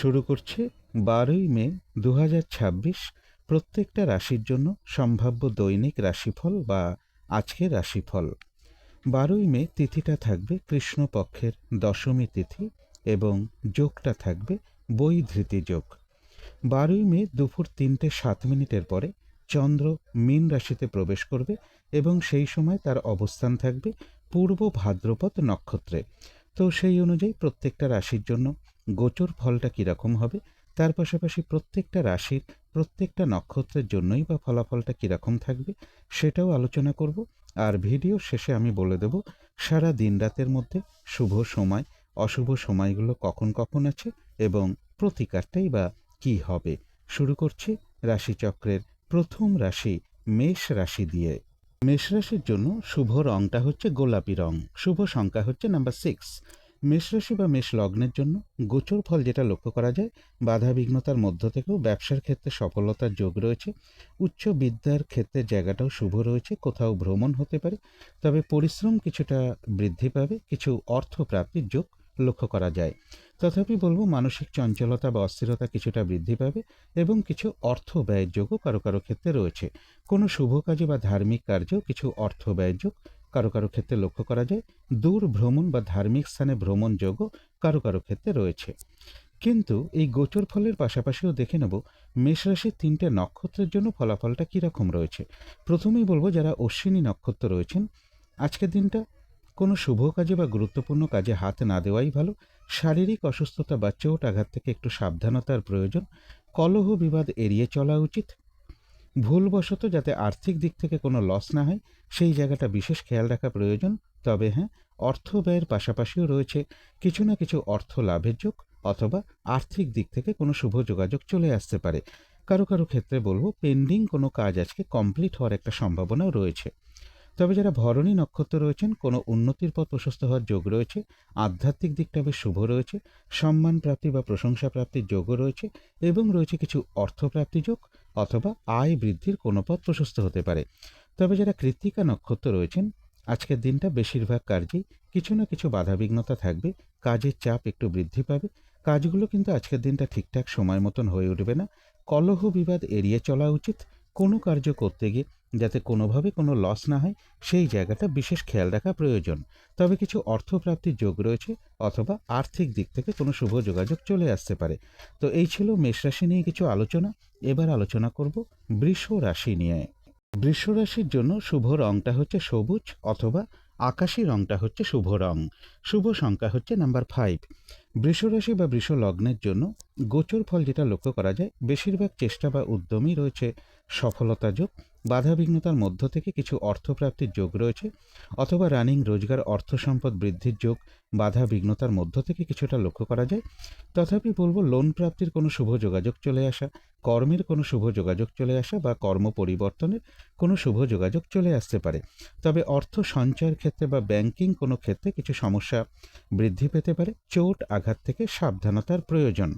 শুরু করছি 12ই মে 2026 প্রত্যেকটা রাশির জন্য সম্ভাব্য দৈনিক রাশিফল বা আজকের রাশিফল। 12ই মে তিথিটা থাকবে কৃষ্ণপক্ষের দশমী তিথি এবং যোগটা থাকবে বৈধৃতি যোগ। 12ই মে দুপুর 3:07 পরে চন্দ্র মীন রাশিতে প্রবেশ করবে এবং সেই সময় তার অবস্থান থাকবে পূর্ব ভাদ্রপদ নক্ষত্রে। তো সেই অনুযায়ী প্রত্যেকটা রাশির জন্য গোচর ফলটা কীরকম হবে, তার পাশাপাশি প্রত্যেকটা রাশির প্রত্যেকটা নক্ষত্রের জন্যই বা ফলাফলটা কীরকম থাকবে সেটাও আলোচনা করব। আর ভিডিও শেষে আমি বলে দেব সারা দিন রাতের মধ্যে শুভ সময় অশুভ সময়গুলো কখন কখন আছে এবং প্রতিকারটাই বা কি হবে। শুরু করছি রাশিচক্রের প্রথম রাশি মেষ রাশি দিয়ে। মেষ রাশির জন্য শুভ রংটা হচ্ছে গোলাপি রং, শুভ সংখ্যা হচ্ছে নাম্বার 6। মেষ রাশি বা মেষ লগ্নের জন্য গোচর ফল যেটা লক্ষ্য করা যায়, বাধা বিঘ্নতার মধ্য থেকেও ব্যবসার ক্ষেত্রে সফলতার যোগ রয়েছে। উচ্চ বিদ্যার ক্ষেত্রে জায়গাটাও শুভ রয়েছে, কোথাও ভ্রমণ হতে পারে, তবে পরিশ্রম কিছুটা বৃদ্ধি পাবে, কিছু অর্থ প্রাপ্তির যোগ লক্ষ্য করা যায়। তথাপি বলবো মানসিক চঞ্চলতা বা অস্থিরতা কিছুটা বৃদ্ধি পাবে এবং কিছু অর্থ ব্যয়ের যোগও কারো কারো ক্ষেত্রে রয়েছে। কোনো শুভ কাজে বা ধার্মিক কার্যেও কিছু অর্থ ব্যয় যোগ কারো কারো ক্ষেত্রে লক্ষ্য করা যায়। দূর ভ্রমণ বা ধার্মিক স্থানে ভ্রমণ যোগও কারো কারো ক্ষেত্রে রয়েছে। কিন্তু এই গোচর ফলের পাশাপাশিও দেখে নেব মেষ রাশির 3টে নক্ষত্রের জন্য ফলাফলটা কীরকম রয়েছে। প্রথমেই বলবো যারা অশ্বিনী নক্ষত্র রয়েছেন, আজকের দিনটা কোনো শুভ কাজে বা গুরুত্বপূর্ণ কাজে হাত না দেওয়াই ভালো। শারীরিক অসুস্থতা বা চোট আঘাত থেকে একটু সাবধানতার প্রয়োজন। কলহ বিবাদ এড়িয়ে চলা উচিত। ভুলবশত যাতে আর্থিক দিক থেকে কোনো লস না হয় সেই জায়গাটা বিশেষ খেয়াল রাখা প্রয়োজন। তবে হ্যাঁ, অর্থ ব্যয়ের পাশাপাশিও রয়েছে কিছু না কিছু অর্থ লাভের যোগ, অথবা আর্থিক দিক থেকে কোনো শুভ যোগাযোগ চলে আসতে পারে। কারো কারো ক্ষেত্রে বলবো পেন্ডিং কোনো কাজ আজকে কমপ্লিট হওয়ার একটা সম্ভাবনাও রয়েছে। তবে যারা ভরণী নক্ষত্র রয়েছেন, কোনো উন্নতির পথ প্রশস্ত হওয়ার যোগ রয়েছে। আধ্যাত্মিক দিকটা বেশ শুভ রয়েছে, সম্মান প্রাপ্তি বা প্রশংসা প্রাপ্তির যোগও রয়েছে এবং রয়েছে কিছু অর্থপ্রাপ্তি যোগ, অথবা আয় বৃদ্ধির কোনো পথ প্রশস্ত হতে পারে। তবে যারা কৃত্তিকা নক্ষত্র রয়েছেন, আজকের দিনটা বেশিরভাগ কার্যেই কিছু না কিছু বাধাবিঘ্নতা থাকবে, কাজের চাপ একটু বৃদ্ধি পাবে, কাজগুলো কিন্তু আজকের দিনটা ঠিকঠাক সময় মতন হয়ে উঠবে না। কলহ বিবাদ এড়িয়ে চলা উচিত। কোনো কার্য করতে গিয়ে যাতে কোনোভাবে কোনো লস না হয় সেই জায়গাটা বিশেষ খেয়াল রাখা প্রয়োজন। তবে কিছু অর্থপ্রাপ্তির যোগ রয়েছে, অথবা আর্থিক দিক থেকে কোনো শুভ যোগাযোগ চলে আসতে পারে। তো এই ছিল মেষ রাশি নিয়ে কিছু আলোচনা। এবার আলোচনা করব বৃষ রাশি নিয়ে। বৃষ রাশির জন্য শুভ রংটা হচ্ছে সবুজ, অথবা আকাশি রংটা হচ্ছে শুভ রং। শুভ সংখ্যা হচ্ছে নাম্বার 5। বৃষ রাশি বা বৃষ লগ্নের জন্য গোচর ফল যেটা লক্ষ্য করা যায়, বেশিরভাগ চেষ্টা বা উদ্যমই রয়েছে সফলতা যোগ। বাধা বিঘ্নতার মধ্য থেকে কিছু অর্থপ্রাপ্তির যোগ রয়েছে, অথবা রানিং রোজগার অর্থ সম্পদ বৃদ্ধির যোগ বাধা বিঘ্নতার মধ্য থেকে কিছুটা লক্ষ্য করা যায়। তথাপি বলবো লোন প্রাপ্তির কোনো শুভ যোগাযোগ চলে আসা, কর্মের কোনো শুভ যোগাযোগ চলে আসা বা কর্ম পরিবর্তনের কোনো শুভ যোগাযোগ চলে আসতে পারে। তবে অর্থ সঞ্চয়ের ক্ষেত্রে বা ব্যাংকিং কোনো ক্ষেত্রে কিছু সমস্যা বৃদ্ধি পেতে পারে। চোট আঘাত থেকে সাবধানতার প্রয়োজন।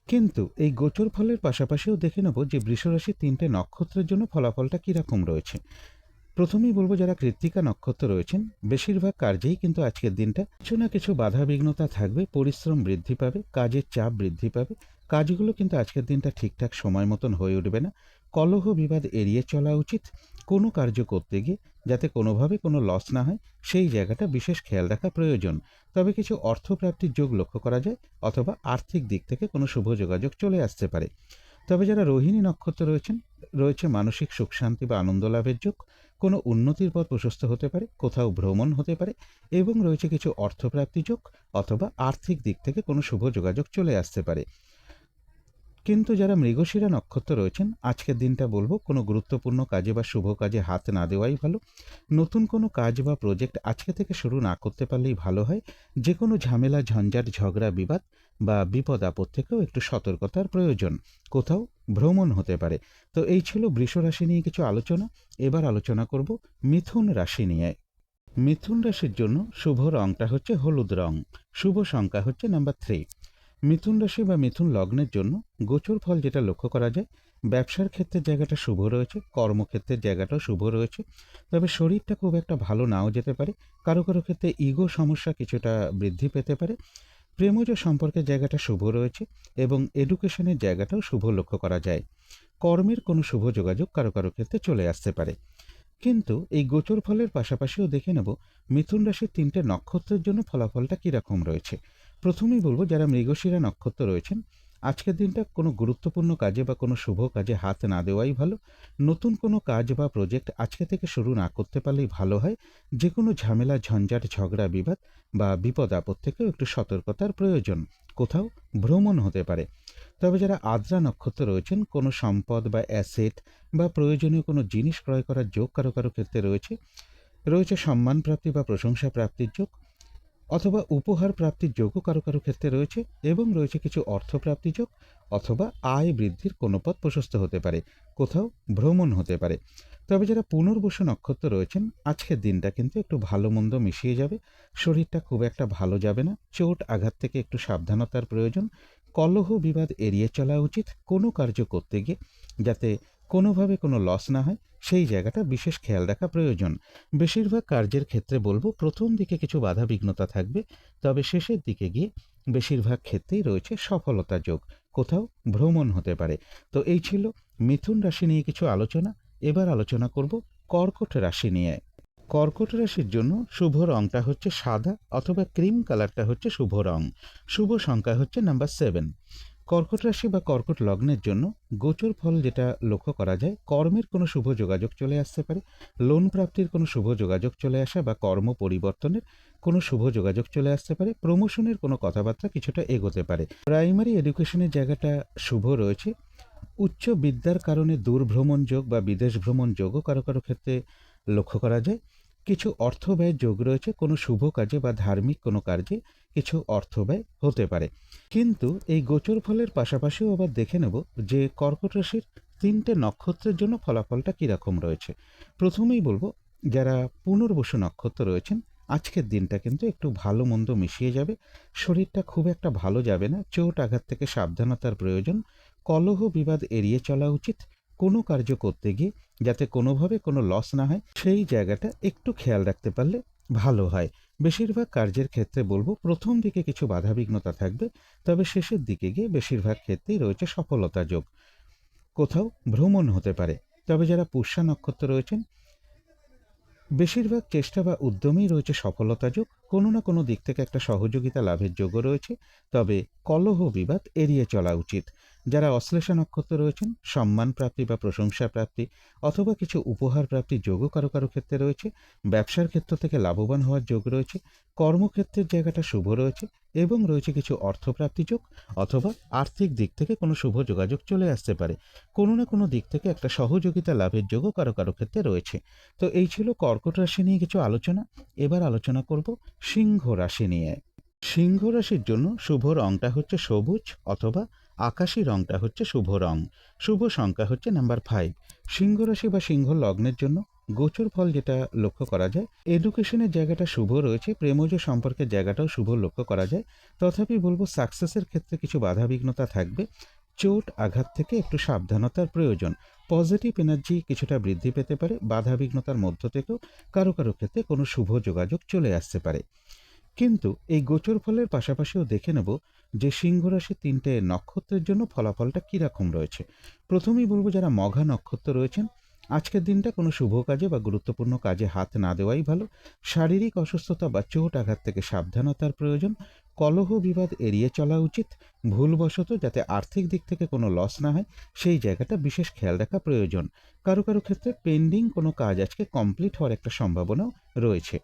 কিন্তু এই গোচর ফলের পাশাপাশিও দেখে নেব যে বৃষরাশির 3টে নক্ষত্রের জন্য ফলাফলটা কীরকম রয়েছে। প্রথমেই বলবো যারা কৃত্তিকা নক্ষত্র রয়েছেন, বেশিরভাগ কার্যেই কিন্তু আজকের দিনটা কিছু না কিছু বাধা বিঘ্নতা থাকবে, পরিশ্রম বৃদ্ধি পাবে, কাজের চাপ বৃদ্ধি পাবে, কাজগুলো কিন্তু আজকের দিনটা ঠিকঠাক সময় মতন হয়ে উঠবে না। কলহ বিবাদ এড়িয়ে চলা উচিত। কোনো কার্য করতে গিয়ে যাতে কোনোভাবে কোনো লস না হয় সেই জায়গাটা বিশেষ খেয়াল রাখা প্রয়োজন। তবে কিছু অর্থপ্রাপ্তির যোগ লক্ষ্য করা যায়, অথবা আর্থিক দিক থেকে কোনো শুভ যোগাযোগ চলে আসতে পারে। তবে যারা রোহিণী নক্ষত্র রয়েছেন, রয়েছে মানসিক সুখ শান্তি বা আনন্দ লাভের যোগ। কোনো উন্নতির পথ প্রশস্ত হতে পারে, কোথাও ভ্রমণ হতে পারে এবং রয়েছে কিছু অর্থপ্রাপ্তি যোগ, অথবা আর্থিক দিক থেকে কোনো শুভ যোগাযোগ চলে আসতে পারে। কিন্তু যারা মৃগশিরা নক্ষত্র রয়েছেন, আজকের দিনটা বলবো কোনো গুরুত্বপূর্ণ কাজে বা শুভ কাজে হাত না দেওয়াই ভালো। নতুন কোনো কাজ বা প্রজেক্ট আজকে থেকে শুরু না করতে পারলেই ভালো হয়। যে কোনো ঝামেলা ঝঞ্ঝাট ঝগড়া বিবাদ বা বিপদ আপদ থেকেও একটু সতর্কতার প্রয়োজন। কোথাও ভ্রমণ হতে পারে। তো এই ছিল বৃষ রাশি নিয়ে কিছু আলোচনা। এবার আলোচনা করব মিথুন রাশি নিয়ে। মিথুন রাশির জন্য শুভ রংটা হচ্ছে হলুদ রং। শুভ সংখ্যা হচ্ছে নাম্বার 3। মিথুন রাশি বা মিথুন লগ্নের জন্য গোচর ফল যেটা লক্ষ্য করা যায়, ব্যবসার ক্ষেত্রের জায়গাটা শুভ রয়েছে, কর্মক্ষেত্রের জায়গাটাও শুভ রয়েছে। তবে শরীরটা খুব একটা ভালো নাও যেতে পারে, কারো কারো ক্ষেত্রে ইগো সমস্যা কিছুটা বৃদ্ধি পেতে পারে। প্রেমজ সম্পর্কের জায়গাটা শুভ রয়েছে এবং এডুকেশনের জায়গাটাও শুভ লক্ষ্য করা যায়। কর্মের কোনো শুভ যোগাযোগ কারো কারো ক্ষেত্রে চলে আসতে পারে। কিন্তু এই গোচর ফলের পাশাপাশিও দেখে নেব মিথুন রাশির 3টে নক্ষত্রের জন্য ফলাফলটা কীরকম রয়েছে। প্রথমেই বলবো, যারা মৃগশিরা নক্ষত্র রয়েছেন, আজকের দিনটা কোনো গুরুত্বপূর্ণ কাজে বা কোনো শুভ কাজে হাত না দেওয়াই ভালো। নতুন কোনো কাজ বা প্রজেক্ট আজকে থেকে শুরু না করতে পারলেই ভালো হয়। যে কোনো ঝামেলা, ঝঞ্ঝাট, ঝগড়া, বিবাদ বা বিপদ আপদ থেকেও একটু সতর্কতার প্রয়োজন। কোথাও ভ্রমণ হতে পারে। তবে যারা আদ্রা নক্ষত্র রয়েছেন, কোনো সম্পদ বা অ্যাসেট বা প্রয়োজনীয় কোনো জিনিস ক্রয় করার যোগ কারো কারো ক্ষেত্রে রয়েছে। রয়েছে সম্মান প্রাপ্তি বা প্রশংসা প্রাপ্তির যোগ, অথবা উপহার প্রাপ্তির যোগও কারো কারো ক্ষেত্রে রয়েছে, এবং রয়েছে কিছু অর্থপ্রাপ্তি যোগ, অথবা আয় বৃদ্ধির কোনো পথ প্রশস্ত হতে পারে। কোথাও ভ্রমণ হতে পারে। তবে যারা পুনর্বসু নক্ষত্র রয়েছেন, আজকের দিনটা কিন্তু একটু ভালো মন্দ মিশিয়ে যাবে। শরীরটা খুব একটা ভালো যাবে না। চোট আঘাত থেকে একটু সাবধানতার প্রয়োজন। কলহ বিবাদ এড়িয়ে চলা উচিত। কোনো কার্য করতে গিয়ে যাতে কোনোভাবে কোনো লস না হয়, সেই জায়গাটা বিশেষ খেয়াল রাখা প্রয়োজন। বেশিরভাগ কার্যের ক্ষেত্রে বলবো, প্রথম দিকে কিছু বাধা বিঘ্নতা থাকবে, তবে শেষের দিকে গিয়ে বেশিরভাগ ক্ষেত্রেই রয়েছে সফলতা যোগ। কোথাও ভ্রমণ হতে পারে। তো এই ছিল মিথুন রাশি নিয়ে কিছু আলোচনা। এবার আলোচনা করব কর্কট রাশি নিয়ে। কর্কট রাশির জন্য শুভ রংটা হচ্ছে সাদা অথবা ক্রিম কালারটা হচ্ছে শুভ রং। শুভ সংখ্যা হচ্ছে নাম্বার 7। কর্কট রাশি বা কর্কট লগ্নের জন্য গোচর ফল যেটা লক্ষ্য করা যায়, কর্মের কোনো শুভ যোগাযোগ চলে আসতে পারে। লোন প্রাপ্তির কোনো শুভ যোগাযোগ চলে আসা বা কর্ম পরিবর্তনের কোনো শুভ যোগাযোগ চলে আসতে পারে। প্রমোশনের কোনো কথাবার্তা কিছুটা এগোতে পারে। প্রাইমারি এডুকেশনের জায়গাটা শুভ রয়েছে। উচ্চ বিদ্যার কারণে দূর ভ্রমণ যোগ বা বিদেশ ভ্রমণ যোগও কারো কারো ক্ষেত্রে লক্ষ্য করা যায়। কিছু অর্থ ব্যয়ের যোগ রয়েছে। কোনো শুভ কাজে বা ধার্মিক কোনো কার্যে কিছু অর্থ ব্যয় হতে পারে। কিন্তু এই গোচর ফলের পাশাপাশিও আবার দেখে নেব যে কর্কট রাশির 3টে নক্ষত্রের জন্য ফলাফলটা কীরকম রয়েছে। প্রথমেই বলবো, যারা পুনর্বসু নক্ষত্র রয়েছেন, আজকের দিনটা কিন্তু একটু ভালো মন্দ মিশিয়ে যাবে। শরীরটা খুব একটা ভালো যাবে না। চোট আঘাত থেকে সাবধানতার প্রয়োজন। কলহ বিবাদ এড়িয়ে চলা উচিত। কোনো কার্য করতে গিয়ে যাতে কোনোভাবে কোনো লস না হয়, সেই জায়গাটা একটু খেয়াল রাখতে পারলে ভালো হয়। বেশিরভাগ কার্যের ক্ষেত্রে বলবো, প্রথম দিকে কিছু বাধাবিঘ্নতা থাকবে, তবে শেষের দিকে গিয়ে বেশিরভাগ ক্ষেত্রেই রয়েছে সফলতা যোগ। কোথাও ভ্রমণ হতে পারে। তবে যারা পুষ্যা নক্ষত্র রয়েছেন, বেশিরভাগ চেষ্টা বা উদ্যমেই রয়েছে সফলতা যোগ। কোনো না কোনো দিক থেকে একটা সহযোগিতা লাভের যোগও রয়েছে। তবে কলহ বিবাদ এড়িয়ে চলা উচিত। যারা অশ্লেষা নক্ষত্র রয়েছেন, সম্মান প্রাপ্তি বা প্রশংসা প্রাপ্তি অথবা কিছু উপহার প্রাপ্তির যোগও কারো কারো ক্ষেত্রে রয়েছে। ব্যবসার ক্ষেত্র থেকে লাভবান হওয়ার যোগ রয়েছে। কর্মক্ষেত্রের জায়গাটা শুভ রয়েছে এবং রয়েছে কিছু অর্থপ্রাপ্তি যোগ, অথবা আর্থিক দিক থেকে কোনো শুভ যোগাযোগ চলে আসতে পারে। কোনো না কোনো দিক থেকে একটা সহযোগিতা লাভের যোগও কারো কারো ক্ষেত্রে রয়েছে। তো এই ছিল কর্কট রাশি নিয়ে কিছু আলোচনা। এবার আলোচনা করব সিংহ রাশি নিয়ে। সিংহ রাশির জন্য শুভ রংটা হচ্ছে সবুজ অথবা আকাশী রংটা হচ্ছে শুভ রং। শুভ সংখ্যা হচ্ছে নাম্বার 5। সিংহ রাশি বা সিংহ লগ্নের জন্য গোচর ফল যেটা লক্ষ্য করা যায়, এডুকেশনের জায়গাটা শুভ রয়েছে। প্রেমজ সম্পর্কের জায়গাটাও শুভ লক্ষ্য করা যায়। তথাপি বলবো, সাকসেসের ক্ষেত্রে কিছু বাধাবিঘ্নতা থাকবে। চোট আঘাত থেকে একটু সাবধানতার প্রয়োজন। পজিটিভ এনার্জি কিছুটা বৃদ্ধি পেতে পারে। বাধাবিঘ্নতার মধ্য থেকেও কারো কারো ক্ষেত্রে কোনো শুভ যোগাযোগ চলে আসতে পারে। কিন্তু এই গোচর ফলের পাশাপাশিও দেখে নেব যে সিংহ রাশির 3টে নক্ষত্রের জন্য ফলাফলটা কীরকম রয়েছে। প্রথমেই বলবো, যারা মঘা নক্ষত্র রয়েছেন, আজকের দিনটা কোনো শুভ কাজে বা গুরুত্বপূর্ণ কাজে হাত না দেওয়াই ভালো। শারীরিক অসুস্থতা বা চোট আঘাত থেকে সাবধানতার প্রয়োজন। কলহ বিবাদ এড়িয়ে চলা উচিত। ভুলবশত যাতে আর্থিক দিক থেকে কোনো লস না হয়, সেই জায়গাটা বিশেষ খেয়াল রাখা প্রয়োজন। কারো কারো ক্ষেত্রে পেন্ডিং কোনো কাজ আজকে কমপ্লিট হওয়ার একটা সম্ভাবনাও রয়েছে।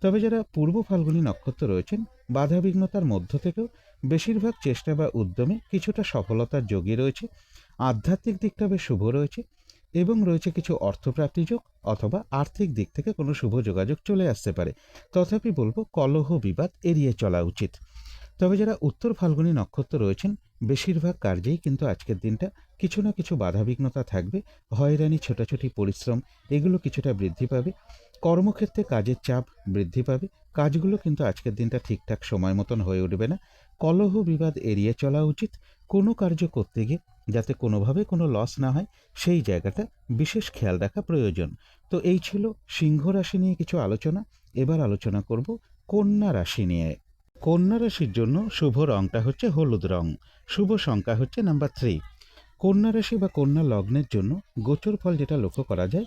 তবে যারা পূর্ব ফাল্গুনী নক্ষত্র রয়েছেন, বাধাবিঘ্নতার মধ্য থেকেও বেশিরভাগ চেষ্টা বা উদ্যমে কিছুটা সফলতার যোগই রয়েছে। আধ্যাত্মিক দিকটা বেশ শুভ রয়েছে এবং রয়েছে কিছু অর্থপ্রাপ্তি যোগ, অথবা আর্থিক দিক থেকে কোনো শুভ যোগাযোগ চলে আসতে পারে। তথাপি বলবো, কলহ বিবাদ এড়িয়ে চলা উচিত। তবে যারা উত্তর ফাল্গুনী নক্ষত্র রয়েছেন, বেশিরভাগ কার্যেই কিন্তু আজকের দিনটা কিছু না কিছু বাধাবিঘ্নতা থাকবে। হয়রানি, ছোটাছুটি, পরিশ্রম এগুলো কিছুটা বৃদ্ধি পাবে। কর্মক্ষেত্রে কাজের চাপ বৃদ্ধি পাবে। কাজগুলো কিন্তু আজকের দিনটা ঠিকঠাক সময় মতন হয়ে উঠবে না। কলহ বিবাদ এড়িয়ে চলা উচিত। কোনো কার্য করতে গিয়ে যাতে কোনোভাবে কোনো লস না হয়, সেই জায়গাটা বিশেষ খেয়াল রাখা প্রয়োজন। তো এই ছিল সিংহ রাশি নিয়ে কিছু আলোচনা। এবার আলোচনা করব কন্যা রাশি নিয়ে। কন্যা রাশির জন্য শুভ রংটা হচ্ছে হলুদ রং, শুভ সংখ্যা হচ্ছে নাম্বার 3। কন্যা রাশি বা কন্যা লগ্নের জন্য গোচর ফল যেটা লক্ষ্য করা যায়,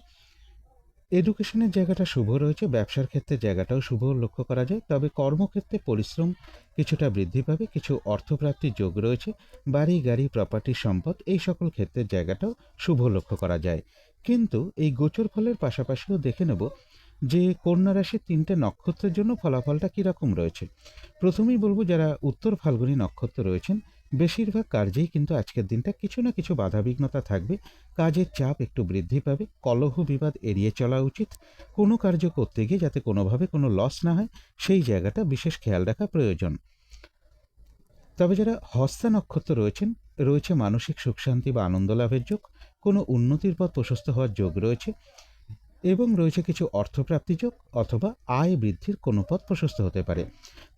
এডুকেশনের জায়গাটা শুভ রয়েছে, ব্যবসার ক্ষেত্রে জায়গাটাও শুভ লক্ষ্য করা যায়, তবে কর্মক্ষেত্রে পরিশ্রম কিছুটা বৃদ্ধি পাবে, কিছু অর্থপ্রাপ্তির যোগ রয়েছে, বাড়ি গাড়ি প্রপার্টি সম্পদ এই সকল ক্ষেত্রের জায়গাটাও শুভ লক্ষ্য করা যায়। কিন্তু এই গোচর ফলের পাশাপাশিও দেখে নেব যে কন্যা রাশির 3টে নক্ষত্রের জন্য ফলাফলটা কীরকম রয়েছে। প্রথমেই বলবো, যারা উত্তর ফাল্গুনী নক্ষত্র রয়েছেন বেশিরভাগ কার্যেই কিন্তু আজকের দিনটা কিছু না কিছু বাধাবিঘ্নতা থাকবে, কাজের চাপ একটু বৃদ্ধি পাবে, কলহ বিবাদ এড়িয়ে চলা উচিত, কোনো কার্য করতে গিয়ে যাতে কোনোভাবে কোনো লস না হয় সেই জায়গাটা বিশেষ খেয়াল রাখা প্রয়োজন। তবে যারা হস্তা নক্ষত্র রয়েছেন, রয়েছে মানসিক সুখ শান্তি বা আনন্দ লাভের যোগ, কোনো উন্নতির পথ প্রশস্ত হওয়ার যোগ রয়েছে এবং রয়েছে কিছু অর্থপ্রাপ্তি যোগ অথবা আয় বৃদ্ধির কোনো পথ প্রশস্ত হতে পারে।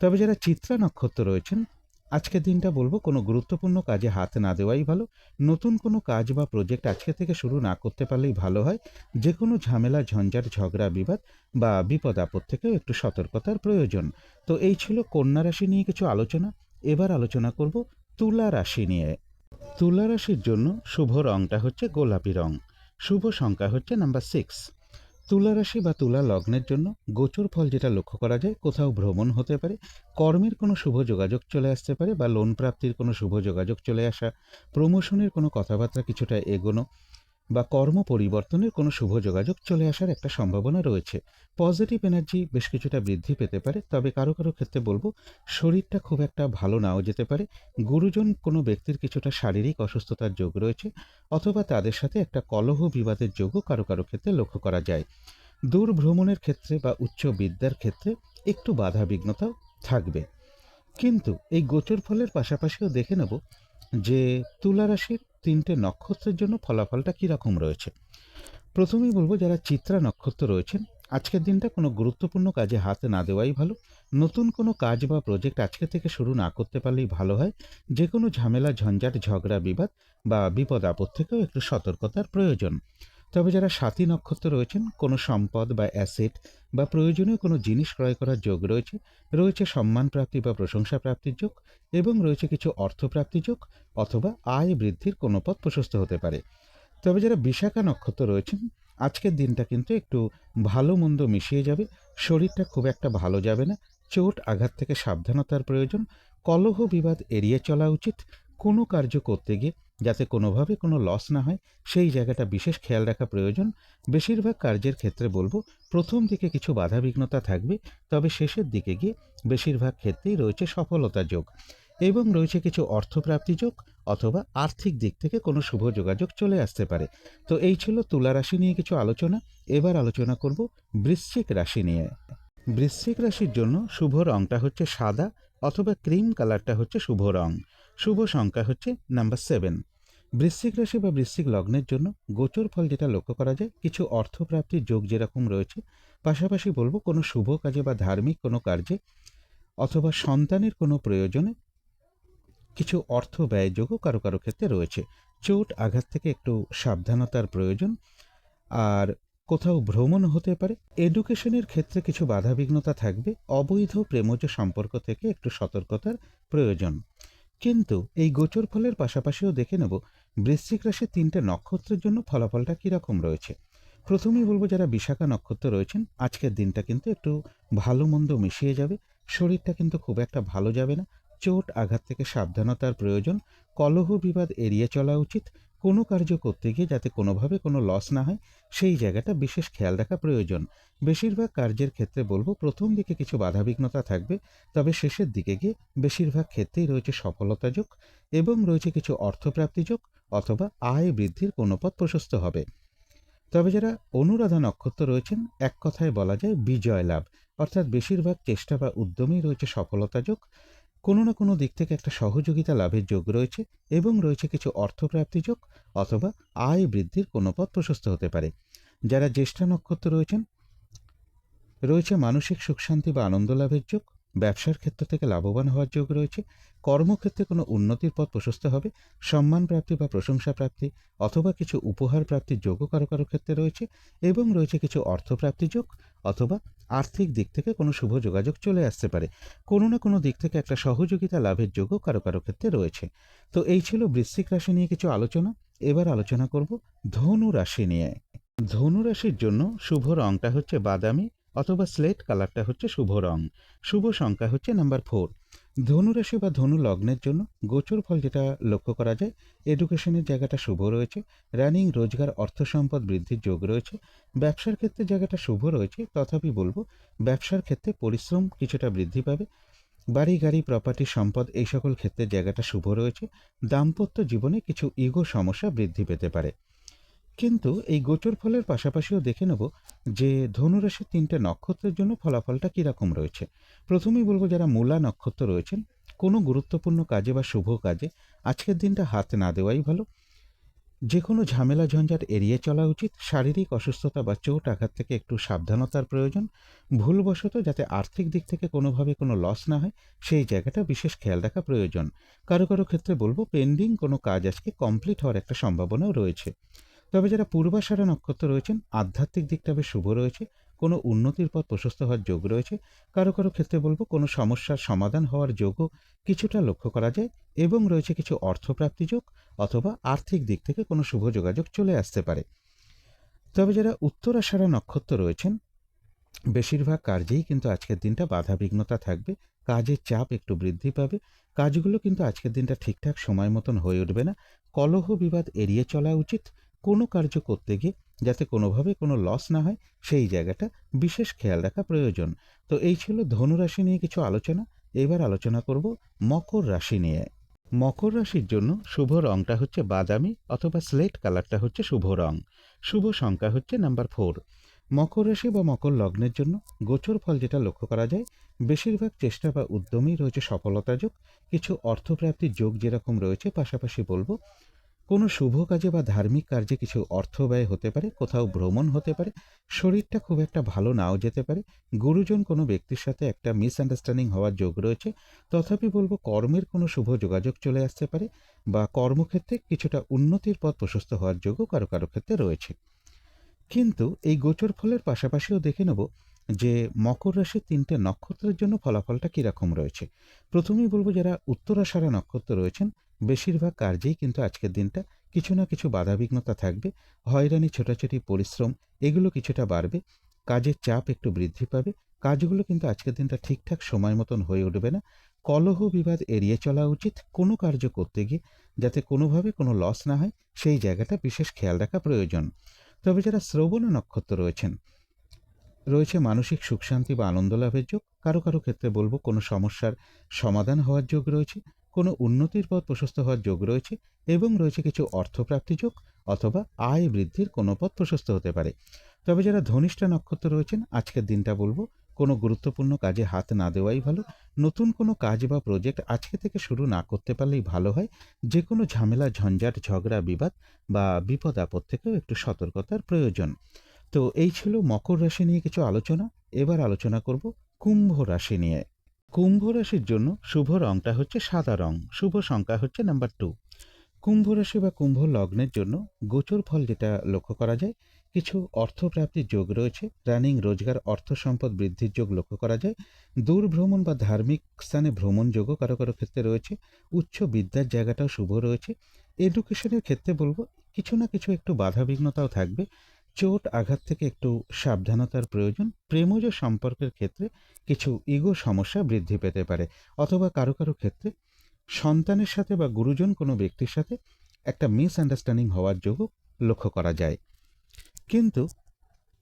তবে যারা চিত্রা নক্ষত্র রয়েছেন, আজকের দিনটা বলবো কোনো গুরুত্বপূর্ণ কাজে হাত না দেওয়াই ভালো, নতুন কোনো কাজ বা প্রজেক্ট আজকে থেকে শুরু না করতে পারলেই ভালো হয়, যে কোনো ঝামেলা ঝঞ্ঝাট ঝগড়া বিবাদ বা বিপদ আপদ থেকেও একটু সতর্কতার প্রয়োজন। তো এই ছিল কন্যা রাশি নিয়ে কিছু আলোচনা। এবার আলোচনা করব তুলা রাশি নিয়ে। তুলা রাশির জন্য শুভ রংটা হচ্ছে গোলাপি রং, শুভ সংখ্যা হচ্ছে নাম্বার 6। তুলা রাশি বা তুলা লগ্নের জন্য গোচর ফল যেটা লক্ষ্য করা যায়, কোথাও ভ্রমণ হতে পারে, কর্মের কোনো শুভ যোগাযোগ চলে আসতে পারে বা লোন প্রাপ্তির কোনো শুভ যোগাযোগ চলে আসা, প্রমোশনের কোনো কথাবার্তা কিছুটা এগোনো বা কর্ম পরিবর্তনের কোনো শুভ যোগাযোগ চলে আসার একটা সম্ভাবনা রয়েছে। পজিটিভ এনার্জি বেশ কিছুটা বৃদ্ধি পেতে পারে, তবে কারো কারো ক্ষেত্রে বলবো শরীরটা খুব একটা ভালো নাও যেতে পারে, গুরুজন কোনো ব্যক্তির কিছুটা শারীরিক অসুস্থতার যোগ রয়েছে অথবা তাদের সাথে একটা কলহ বিবাদের যোগও কারো কারো ক্ষেত্রে লক্ষ্য করা যায়। দূর ভ্রমণের ক্ষেত্রে বা উচ্চ বিদ্যার ক্ষেত্রে একটু বাধা বিঘ্নতাও থাকবে। কিন্তু এই গোচর ফলের পাশাপাশিও দেখে নেব যে তুলা রাশির 3টে নক্ষত্রের জন্য ফলাফলটা কীরকম রয়েছে। প্রথমেই বলবো, যারা চিত্রা নক্ষত্র রয়েছেন আজকের দিনটা কোনো গুরুত্বপূর্ণ কাজে হাত না দেওয়াই ভালো, নতুন কোনো কাজ বা প্রজেক্ট আজকে থেকে শুরু না করতে পারলেই ভালো হয়, যে কোনো ঝামেলা ঝঞ্ঝাট ঝগড়া বিবাদ বা বিপদ আপদ থেকেও একটু সতর্কতার প্রয়োজন। তবে যারা সাথী নক্ষত্র রয়েছেন, কোনো সম্পদ বা অ্যাসেট বা প্রয়োজনীয় কোনো জিনিস ক্রয় করার যোগ রয়েছে, রয়েছে সম্মান প্রাপ্তি বা প্রশংসা প্রাপ্তির যোগ এবং রয়েছে কিছু অর্থপ্রাপ্তি যোগ অথবা আয় বৃদ্ধির কোনো পথ প্রশস্ত হতে পারে। তবে যারা বিশাখা নক্ষত্র রয়েছেন আজকের দিনটা কিন্তু একটু ভালো মন্দ মিশিয়ে যাবে, শরীরটা খুব একটা ভালো যাবে না, চোট আঘাত থেকে সাবধানতার প্রয়োজন, কলহ বিবাদ এড়িয়ে চলা উচিত, কোনো কার্য করতে গিয়ে যাতে কোনোভাবে কোনো লস না হয় সেই জায়গাটা বিশেষ খেয়াল রাখা প্রয়োজন। বেশিরভাগ কার্যের ক্ষেত্রে বলবো প্রথম দিকে কিছু বাধাবিঘ্নতা থাকবে, তবে শেষের দিকে গিয়ে বেশিরভাগ ক্ষেত্রেই রয়েছে সফলতা যোগ এবং রয়েছে কিছু অর্থপ্রাপ্তি যোগ অথবা আর্থিক দিক থেকে কোনো শুভ যোগাযোগ চলে আসতে পারে। তো এই ছিল তুলা রাশি নিয়ে কিছু আলোচনা। এবার আলোচনা করব বৃশ্চিক রাশি নিয়ে। বৃশ্চিক রাশির জন্য শুভ রংটা হচ্ছে সাদা অথবা ক্রিম কালারটা হচ্ছে শুভ রং, শুভ সংখ্যা হচ্ছে নাম্বার 7। বৃশ্চিক রাশি বা বৃশ্চিক লগ্নের জন্য গোচর ফল যেটা লক্ষ্য করা যায়, কিছু অর্থপ্রাপ্তির যোগ যেরকম রয়েছে, পাশাপাশি বলবো কোনো শুভ কাজে বা ধার্মিক কোনো কার্যে অথবা সন্তানের কোনো প্রয়োজনে কিছু অর্থ ব্যয়যোগও কারো কারো ক্ষেত্রে রয়েছে। চোট আঘাত থেকে একটু সাবধানতার প্রয়োজন, আর কোথাও ভ্রমণ হতে পারে। এডুকেশনের ক্ষেত্রে কিছু বাধাবিঘ্নতা থাকবে, অবৈধ প্রেমজ সম্পর্ক থেকে একটু সতর্কতার প্রয়োজন। কিন্তু এই গোচর ফলের পাশাপাশিও দেখে নেব বৃশ্চিক রাশির 3টে নক্ষত্রের জন্য ফলাফলটা কীরকম রয়েছে। প্রথমেই বলবো, যারা বিশাখা নক্ষত্র রয়েছেন আজকের দিনটা কিন্তু একটু ভালো মন্দ মিশিয়ে যাবে, শরীরটা কিন্তু খুব একটা ভালো যাবে না, চোট আঘাত থেকে সাবধানতার প্রয়োজন, কলহ বিবাদ এড়িয়ে চলা উচিত, কোনো কার্য করতে গিয়ে যাতে কোনোভাবে কোনো লস না হয় সেই জায়গাটা বিশেষ খেয়াল রাখা প্রয়োজন। বেশিরভাগ কার্যের ক্ষেত্রে বলবো প্রথম দিকে কিছু বাধাবিঘ্নতা থাকবে, তবে শেষের দিকে গিয়ে বেশিরভাগ ক্ষেত্রেই রয়েছে সফলতা যোগ এবং রয়েছে কিছু অর্থপ্রাপ্তি যোগ অথবা আয় বৃদ্ধির কোনো পথ প্রশস্ত হবে। তবে যারা অনুরাধা নক্ষত্র রয়েছেন, এক কথায় বলা যায় বিজয় লাভ, অর্থাৎ বেশিরভাগ চেষ্টা বা উদ্যমেই রয়েছে সফলতা যোগ, কোনো না কোনো দিক থেকে একটা সহযোগিতা লাভের যোগ রয়েছে এবং রয়েছে কিছু অর্থপ্রাপ্তি যোগ অথবা আয় বৃদ্ধির কোনো পথ প্রশস্ত হতে পারে। যারা জ্যেষ্ঠা নক্ষত্র রয়েছেন, রয়েছে মানসিক সুখ শান্তি বা আনন্দ লাভের যোগ, ব্যবসার ক্ষেত্র থেকে লাভবান হওয়ার যোগ রয়েছে, কর্মক্ষেত্রে কোনো উন্নতির পথ প্রশস্ত হবে, সম্মান প্রাপ্তি বা প্রশংসা প্রাপ্তি অথবা কিছু উপহার প্রাপ্তির যোগও কারো কারো ক্ষেত্রে রয়েছে এবং রয়েছে কিছু অর্থপ্রাপ্তি যোগ অথবা আর্থিক দিক থেকে কোনো শুভ যোগাযোগ চলে আসতে পারে। কোনো না কোনো দিক থেকে একটা সহযোগিতা লাভের যোগও কারো কারো ক্ষেত্রে রয়েছে। তো এই ছিল বৃশ্চিক রাশি নিয়ে কিছু আলোচনা। এবার আলোচনা করব ধনু রাশি নিয়ে। ধনু রাশির জন্য শুভ রংটা হচ্ছে বাদামি অথবা স্লেট কালারটা হচ্ছে শুভ রং। শুভ সংখ্যা হচ্ছে নাম্বার 4। ধনু রাশি বা ধনু লগ্নের জন্য গোচর ফল যেটা লক্ষ্য করা যায়, এডুকেশনের জায়গাটা শুভ রয়েছে, রানিং রোজগার অর্থ সম্পদ বৃদ্ধির যোগ রয়েছে, ব্যবসার ক্ষেত্রে জায়গাটা শুভ রয়েছে, তথাপি বলবো ব্যবসার ক্ষেত্রে পরিশ্রম কিছুটা বৃদ্ধি পাবে। বাড়ি গাড়ি প্রপার্টি সম্পদ এই সকল ক্ষেত্রে জায়গাটা শুভ রয়েছে। দাম্পত্য জীবনে কিছু ইগো সমস্যা বৃদ্ধি পেতে পারে। কিন্তু এই গোচর ফলের পাশাপাশিও দেখে নেব যে ধনুরাশির 3টে নক্ষত্রের জন্য ফলাফলটা কীরকম রয়েছে। প্রথমেই বলবো যারা মূলা নক্ষত্র রয়েছেন, কোনো গুরুত্বপূর্ণ কাজে বা শুভ কাজে আজকের দিনটা হাত না দেওয়াই ভালো। যে কোনো ঝামেলা ঝঞ্ঝাট এড়িয়ে চলা উচিত। শারীরিক অসুস্থতা বা চোট আঘাত থেকে একটু সাবধানতার প্রয়োজন। ভুলবশত যাতে আর্থিক দিক থেকে কোনোভাবে কোনো লস না হয় সেই জায়গাটা বিশেষ খেয়াল রাখা প্রয়োজন। কারো কারো ক্ষেত্রে বলবো পেন্ডিং কোনো কাজ আজকে কমপ্লিট হওয়ার একটা সম্ভাবনাও রয়েছে। তবে যারা পূর্বাষাঢ়া নক্ষত্র রয়েছেন, আধ্যাত্মিক দিকটা বেশ শুভ রয়েছে, কোনো উন্নতির পথ প্রশস্ত হওয়ার যোগ রয়েছে। কারো কারো ক্ষেত্রে বলবো কোনো সমস্যার সমাধান হওয়ার যোগও কিছুটা লক্ষ্য করা যায়, এবং রয়েছে কিছু অর্থপ্রাপ্তি যোগ অথবা আর্থিক দিক থেকে কোনো শুভ যোগাযোগ চলে আসতে পারে। তবে যারা উত্তরাষাঢ়া নক্ষত্র রয়েছেন, বেশিরভাগ কার্যেই কিন্তু আজকের দিনটা বাধাবিঘ্নতা থাকবে। কাজের চাপ একটু বৃদ্ধি পাবে। কাজগুলো কিন্তু আজকের দিনটা ঠিকঠাক সময় মতন হয়ে উঠবে না। কলহ বিবাদ এড়িয়ে চলা উচিত। কোনো কার্য করতে গিয়ে যাতে কোনোভাবে কোনো লস না হয় সেই জায়গাটা বিশেষ খেয়াল রাখা প্রয়োজন। তো এই ছিল ধনুরাশি নিয়ে কিছু আলোচনা। এবার আলোচনা করব মকর রাশি নিয়ে। মকর রাশির জন্য শুভ রংটা হচ্ছে বাদামি অথবা স্লেট কালারটা হচ্ছে শুভ রং। শুভ সংখ্যা হচ্ছে নাম্বার 4। মকর রাশি বা মকর লগ্নের জন্য গোচর ফল যেটা লক্ষ্য করা যায়, বেশিরভাগ চেষ্টা বা উদ্যমেই রয়েছে সফলতা যোগ। কিছু অর্থপ্রাপ্তির যোগ যেরকম রয়েছে, পাশাপাশি বলবো কোনো শুভ কাজে বা ধার্মিক কার্যে কিছু অর্থ ব্যয় হতে পারে, কোথাও ভ্রমণ হতে পারে, শরীরটা খুব একটা ভালো নাও যেতে পারে, গুরুজন কোনো ব্যক্তির সাথে একটা মিসআন্ডারস্ট্যান্ডিং হওয়ার যোগ রয়েছে। তথাপি বলবো কর্মের কোনো শুভ যোগাযোগ চলে আসতে পারে, বা কর্মক্ষেত্রে কিছুটা উন্নতির পথ প্রশস্ত হওয়ার যোগও কারো কারো ক্ষেত্রে রয়েছে। কিন্তু এই গোচর ফলের পাশাপাশিও দেখে নেব যে মকর রাশির 3টে নক্ষত্রের জন্য ফলাফলটা কীরকম রয়েছে। প্রথমেই বলবো যারা উত্তরাষাঢ়া নক্ষত্র রয়েছেন, বেশিরভাগ কার্যেই কিন্তু আজকের দিনটা কিছু না কিছু বাধাবিঘ্নতা থাকবে। হয়রানি, ছোটাছুটি, পরিশ্রম এগুলো কিছুটা বাড়বে। কাজের চাপ একটু বৃদ্ধি পাবে। কাজগুলো কিন্তু আজকের দিনটা ঠিকঠাক সময় মতন হয়ে উঠবে না। কলহ বিবাদ এড়িয়ে চলা উচিত। কোনো কার্য করতে গিয়ে যাতে কোনোভাবে কোনো লস না হয় সেই জায়গাটা বিশেষ খেয়াল রাখা প্রয়োজন। তবে যারা শ্রবণা নক্ষত্র রয়েছেন, রয়েছে মানসিক সুখ শান্তি বা আনন্দ লাভের যোগ। কারো কারো ক্ষেত্রে বলবো কোনো সমস্যার সমাধান হওয়ার যোগ রয়েছে, কোনো উন্নতির পথ প্রশস্ত হওয়ার যোগ রয়েছে, এবং রয়েছে কিছু অর্থপ্রাপ্তি যোগ অথবা আয় বৃদ্ধির কোনো পথ প্রশস্ত হতে পারে। তবে যারা ধনিষ্ঠা নক্ষত্র রয়েছেন, আজকের দিনটা বলবো কোনো গুরুত্বপূর্ণ কাজে হাত না দেওয়াই ভালো। নতুন কোনো কাজ বা প্রজেক্ট আজকে থেকে শুরু না করতে পারলেই ভালো হয়। যে কোনো ঝামেলা, ঝঞ্ঝাট, ঝগড়া, বিবাদ বা বিপদ আপদ থেকেও একটু সতর্কতার প্রয়োজন। তো এই ছিল মকর রাশি নিয়ে কিছু আলোচনা। এবার আলোচনা করব কুম্ভ রাশি নিয়ে। কুম্ভ রাশির জন্য শুভ রংটা হচ্ছে সাদা রং। শুভ সংখ্যা হচ্ছে নাম্বার 2। কুম্ভ রাশি বা কুম্ভ লগ্নের জন্য গোচর ফল যেটা লক্ষ্য করা যায়, কিছু অর্থপ্রাপ্তির যোগ রয়েছে। রানিং রোজগার অর্থ সম্পদ বৃদ্ধির যোগ লক্ষ্য করা যায়। দূর ভ্রমণ বা ধার্মিক স্থানে ভ্রমণ যোগও কারো কারো ক্ষেত্রে রয়েছে। উচ্চ বিদ্যার জায়গাটাও শুভ রয়েছে। এডুকেশনের ক্ষেত্রে বলবো কিছু না কিছু একটু বাধাবিঘ্নতাও থাকবে। চোট আঘাত থেকে একটু সাবধানতার প্রয়োজন। প্রেমজ সম্পর্কের ক্ষেত্রে কিছু ইগো সমস্যা বৃদ্ধি পেতে পারে, অথবা কারো কারো ক্ষেত্রে সন্তানের সাথে বা গুরুজন কোনো ব্যক্তির সাথে একটা মিসআন্ডারস্ট্যান্ডিং হওয়ার যোগও লক্ষ্য করা যায়। কিন্তু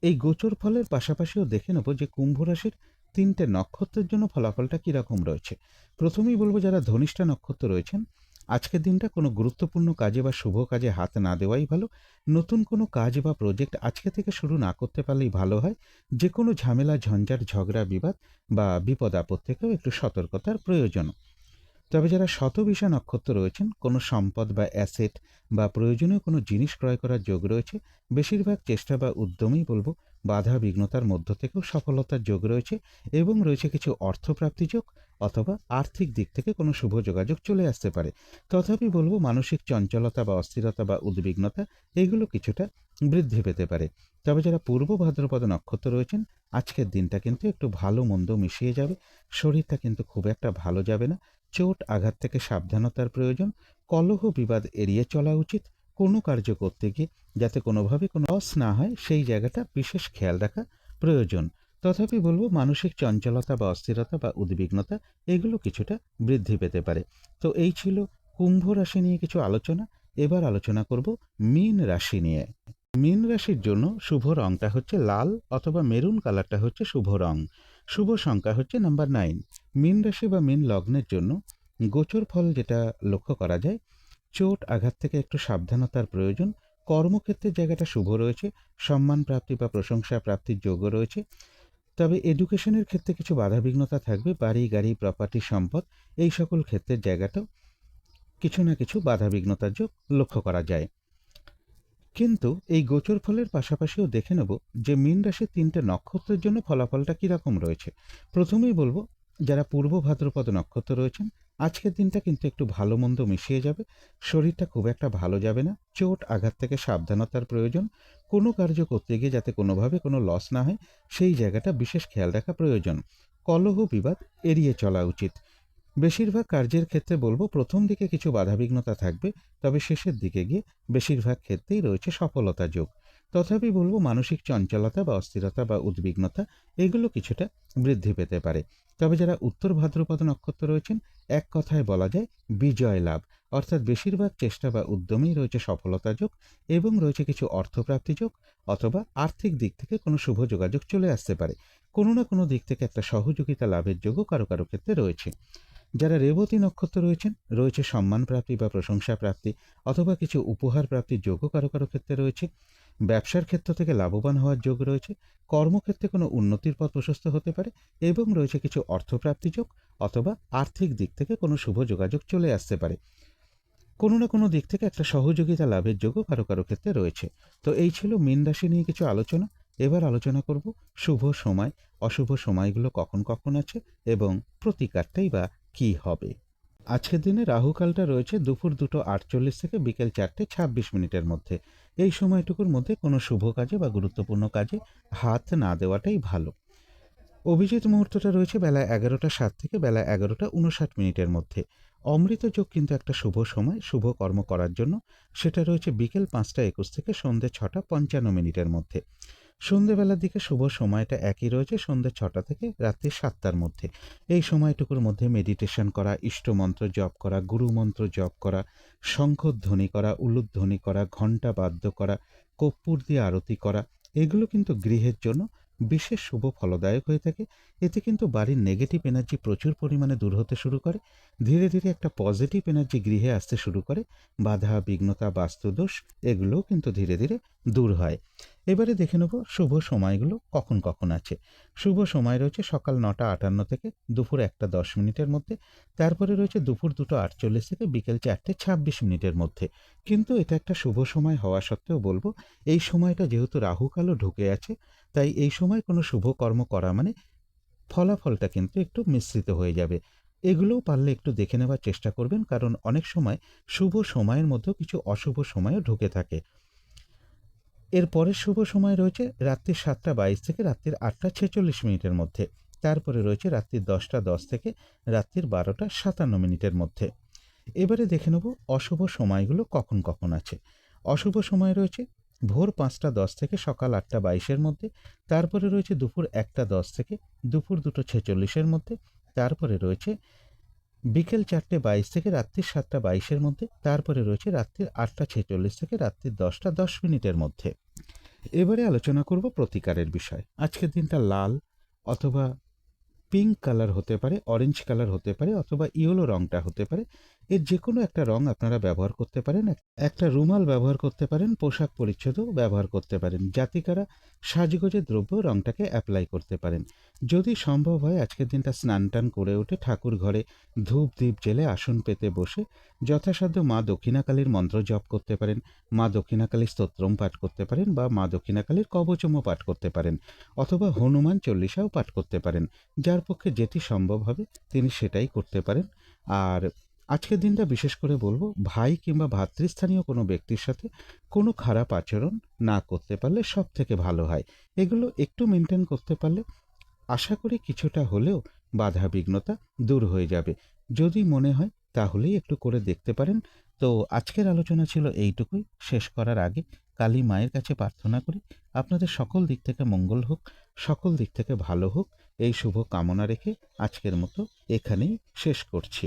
এই গোচর ফলের পাশাপাশিও দেখে নেব যে কুম্ভ রাশির 3টে নক্ষত্রের জন্য ফলাফলটা কীরকম রয়েছে। প্রথমেই বলবো যারা ধনিষ্ঠা নক্ষত্র রয়েছেন, আজকের দিনটা কোনো গুরুত্বপূর্ণ কাজে বা শুভ কাজে হাত না দেওয়াই ভালো। নতুন কোনো কাজ বা প্রজেক্ট আজকে থেকে শুরু না করতে পারলেই ভালো হয়। যে কোনো ঝামেলা, ঝঞ্ঝাট, ঝগড়া, বিবাদ বা বিপদ আপদ থেকেও একটু সতর্কতার প্রয়োজন। তবে যারা শতবিশা নক্ষত্র রয়েছেন, কোনো সম্পদ বা অ্যাসেট বা প্রয়োজনীয় কোনো জিনিস ক্রয় করার যোগ রয়েছে। বেশিরভাগ চেষ্টা বা উদ্যমেই বলবো বাধা বিঘ্নতার মধ্য থেকেও সফলতার যোগ রয়েছে এবং রয়েছে কিছু অর্থপ্রাপ্তি যোগ অথবা আর্থিক দিক থেকে কোনো শুভ যোগাযোগ চলে আসতে পারে। তথাপি বলবো মানসিক চঞ্চলতা বা অস্থিরতা বা উদ্বিগ্নতা এগুলো কিছুটা বৃদ্ধি পেতে পারে। তবে যারা পূর্ব ভাদ্রপদ নক্ষত্র রয়েছেন, আজকের দিনটা কিন্তু একটু ভালো মন্দ মিশিয়ে যাবে। শরীরটা কিন্তু খুব একটা ভালো যাবে না। চোট আঘাত থেকে সাবধানতার প্রয়োজন। কলহ বিবাদ এড়িয়ে চলা উচিত। কোনো কার্য করতে গিয়ে যাতে কোনোভাবে কোনো লস না হয় সেই জায়গাটা বিশেষ খেয়াল রাখা প্রয়োজন। তথাপি বলবো মানসিক চঞ্চলতা বা অস্থিরতা বা উদ্বিগ্নতা এগুলো কিছুটা বৃদ্ধি পেতে পারে। তো এই ছিল কুম্ভ রাশি নিয়ে কিছু আলোচনা। এবার আলোচনা করব মীন রাশি নিয়ে। মীন রাশির জন্য শুভ রংটা হচ্ছে লাল অথবা মেরুন কালারটা হচ্ছে শুভ রং। শুভ সংখ্যা হচ্ছে নাম্বার 9। মীন রাশি বা মীন লগ্নের জন্য গোচর ফল যেটা লক্ষ্য করা যায়, চোট আঘাত থেকে একটু সাবধানতার প্রয়োজন। কর্মক্ষেত্রের জায়গাটা শুভ রয়েছে। সম্মান প্রাপ্তি বা প্রশংসা প্রাপ্তির যোগ্য রয়েছে। তবে এডুকেশনের ক্ষেত্রে কিছু বাধাবিঘ্নতা থাকবে। বাড়ি গাড়ি প্রপার্টি সম্পদ এই সকল ক্ষেত্রের জায়গাটাও কিছু না কিছু বাধাবিঘ্নতার যোগ লক্ষ্য করা যায়। কিন্তু এই গোচর ফলের পাশাপাশিও দেখে নেব যে মীন রাশির 3টে নক্ষত্রের জন্য ফলাফলটা কীরকম রয়েছে। প্রথমেই বলবো যারা পূর্ব ভাদ্রপদ নক্ষত্র রয়েছেন, আজকের দিনটা কিন্তু একটু ভালো মন্দ মিশিয়ে যাবে। শরীরটা খুব একটা ভালো যাবে না। চোট আঘাত থেকে সাবধানতার প্রয়োজন। কোনো কার্য করতে গিয়ে যাতে কোনোভাবে কোনো লস না হয় সেই জায়গাটা বিশেষ খেয়াল রাখা প্রয়োজন। কলহ বিবাদ এড়িয়ে চলা উচিত। বেশিরভাগ কার্যের ক্ষেত্রে বলবো প্রথম দিকে কিছু বাধাবিঘ্নতা থাকবে, তবে শেষের দিকে গিয়ে বেশিরভাগ ক্ষেত্রেই রয়েছে সফলতা যোগ। তথাপি বলবো মানসিক চঞ্চলতা বা অস্থিরতা বা উদ্বিগ্নতা এগুলো কিছুটা বৃদ্ধি পেতে পারে। তবে যারা উত্তর ভাদ্রপদ নক্ষত্র রয়েছেন, এক কথায় বলা যায় বিজয় লাভ, অর্থাৎ বেশিরভাগ চেষ্টা বা উদ্যমেই রয়েছে সফলতা যোগ এবং রয়েছে কিছু অর্থপ্রাপ্তি যোগ অথবা আর্থিক দিক থেকে কোনো শুভ যোগাযোগ চলে আসতে পারে। কোনো না কোনো দিক থেকে একটা সহযোগিতা লাভের যোগও কারো কারো ক্ষেত্রে রয়েছে। যারা রেবতী নক্ষত্র রয়েছেন, রয়েছে সম্মান প্রাপ্তি বা প্রশংসা প্রাপ্তি অথবা কিছু উপহার প্রাপ্তির যোগও কারো কারো ক্ষেত্রে রয়েছে। ব্যবসার ক্ষেত্র থেকে লাভবান হওয়ার যোগ রয়েছে। কর্মক্ষেত্রে কোনো উন্নতির পথ প্রশস্ত হতে পারে এবং রয়েছে কিছু অর্থপ্রাপ্তি যোগ অথবা আর্থিক দিক থেকে কোনো শুভ যোগাযোগ চলে আসতে পারে। কোনো না কোনো দিক থেকে একটা সহযোগিতা লাভের যোগও কারো কারো ক্ষেত্রে রয়েছে। তো এই ছিল মীন রাশি নিয়ে কিছু আলোচনা। এবার আলোচনা করব শুভ সময় অশুভ সময়গুলো কখন কখন আছে এবং প্রতিকারটাই বা কী হবে। আজকের দিনে রাহুকালটা রয়েছে দুপুর 2:48 থেকে বিকেল 4:26 মধ্যে। এই সময়টুকুর মধ্যে কোনো শুভ কাজে বা গুরুত্বপূর্ণ কাজে হাত না দেওয়াটাই ভালো। অভিজিৎ মুহূর্তটা রয়েছে বেলা 11:07 থেকে বেলা 11:59 মধ্যে। অমৃত যোগ কিন্তু একটা শুভ সময় শুভ কর্ম করার জন্য। সেটা রয়েছে বিকেল 5:21 থেকে সন্ধ্যে 6:55 মধ্যে। সন্ধ্যেবেলার দিকে শুভ সময়টা একই রয়েছে, সন্ধ্যে 6টা থেকে রাত্রি 7টার মধ্যে। এই সময়টুকুর মধ্যে মেডিটেশন করা, ইষ্টমন্ত্র জপ করা, গুরুমন্ত্র জপ করা, শঙ্খধ্বনি করা, উলুধ্বনি করা, ঘণ্টা বাদ্য করা, কর্পূর দিয়ে আরতি করা এগুলো কিন্তু গৃহের জন্য বিশেষ শুভ ফলদায়ক হয়ে থাকে। এতে কিন্তু বাড়ির নেগেটিভ এনার্জি প্রচুর পরিমাণে দূর হতে শুরু করে। ধীরে ধীরে একটা পজিটিভ এনার্জি গৃহে আসতে শুরু করে। বাধা বিঘ্নতা বাস্তুদোষ এগুলোও কিন্তু ধীরে ধীরে দূর হয়। এবারে দেখে নেব শুভ সময়গুলো কখন কখন আছে। শুভ সময় রয়েছে সকাল 9:58 থেকে দুপুর 1:10 মধ্যে। তারপরে রয়েছে দুপুর 2:48 থেকে বিকেল 4:26 মধ্যে। কিন্তু এটা একটা শুভ সময় হওয়া সত্ত্বেও বলবো এই সময়টা যেহেতু রাহুকালও ঢুকে আছে, তাই এই সময় কোনো শুভ কর্ম করা মানে ফলাফলটা কিন্তু একটু মিশ্রিত হয়ে যাবে। এগুলোও পারলে একটু দেখে নেওয়ার চেষ্টা করবেন, কারণ অনেক সময় শুভ সময়ের মধ্যেও কিছু অশুভ সময়ও ঢুকে থাকে। এর পরের শুভ সময় রয়েছে রাত্রি 7:22 থেকে রাত্রির 8:46 মধ্যে। তারপরে রয়েছে রাত্রি 10:10 থেকে রাত্রির 12:57 মধ্যে। এবারে দেখে নেব অশুভ সময়গুলো কখন কখন আছে। অশুভ সময় রয়েছে ভোর 5:10 থেকে সকাল 8:22 মধ্যে। তারপরে রয়েছে দুপুর 1:10 থেকে দুপুর 2:46 মধ্যে। তারপরে রয়েছে বিকেল 4:22 থেকে রাত্রি 7:22 মধ্যে। তারপরে রয়েছে রাত্রির 8:46 থেকে রাত্রির 10:10 মধ্যে। এবারে আলোচনা করব প্রতিকারের বিষয়। আজকের দিনটা লাল অথবা পিঙ্ক কালার হতে পারে, অরেঞ্জ কালার হতে পারে অথবা ইয়েলো রংটা হতে পারে। এর যে কোনো একটা রং আপনারা ব্যবহার করতে পারেন, একটা রুমাল ব্যবহার করতে পারেন, পোশাক পরিচ্ছদও ব্যবহার করতে পারেন। জাতিকারা সাজগোজের দ্রব্য রংটাকে অ্যাপ্লাই করতে পারেন। যদি সম্ভব হয় আজকের দিনটা স্নান টান করে উঠে ঠাকুর ঘরে ধূপ দ্বীপ জেলে আসন পেতে বসে যথাসাধ্য মা দক্ষিণাকালীর মন্ত্র জপ করতে পারেন, মা দক্ষিণাকালীর স্তোত্রম পাঠ করতে পারেন বা মা দক্ষিণাকালীর কবচমও পাঠ করতে পারেন, অথবা হনুমান চল্লিশাও পাঠ করতে পারেন। যার পক্ষে যেটি সম্ভব হবে তিনি সেটাই করতে পারেন। আর আজকের দিনটা বিশেষ করে বলবো, ভাই কিংবা ভাতৃস্থানীয় কোনো ব্যক্তির সাথে কোনো খারাপ আচরণ না করতে পারলে সব থেকে ভালো হয়। এগুলো একটু মেনটেন করতে পারলে আশা করি কিছুটা হলেও বাধা বিঘ্নতা দূর হয়ে যাবে। যদি মনে হয় তাহলেই একটু করে দেখতে পারেন। তো আজকের আলোচনা ছিল এইটুকুই। শেষ করার আগে কালী মায়ের কাছে প্রার্থনা করি আপনাদের সকল দিক থেকে মঙ্গল হোক, সকল দিক থেকে ভালো হোক, এই শুভ কামনা রেখে আজকের মতো এখানেই শেষ করছি।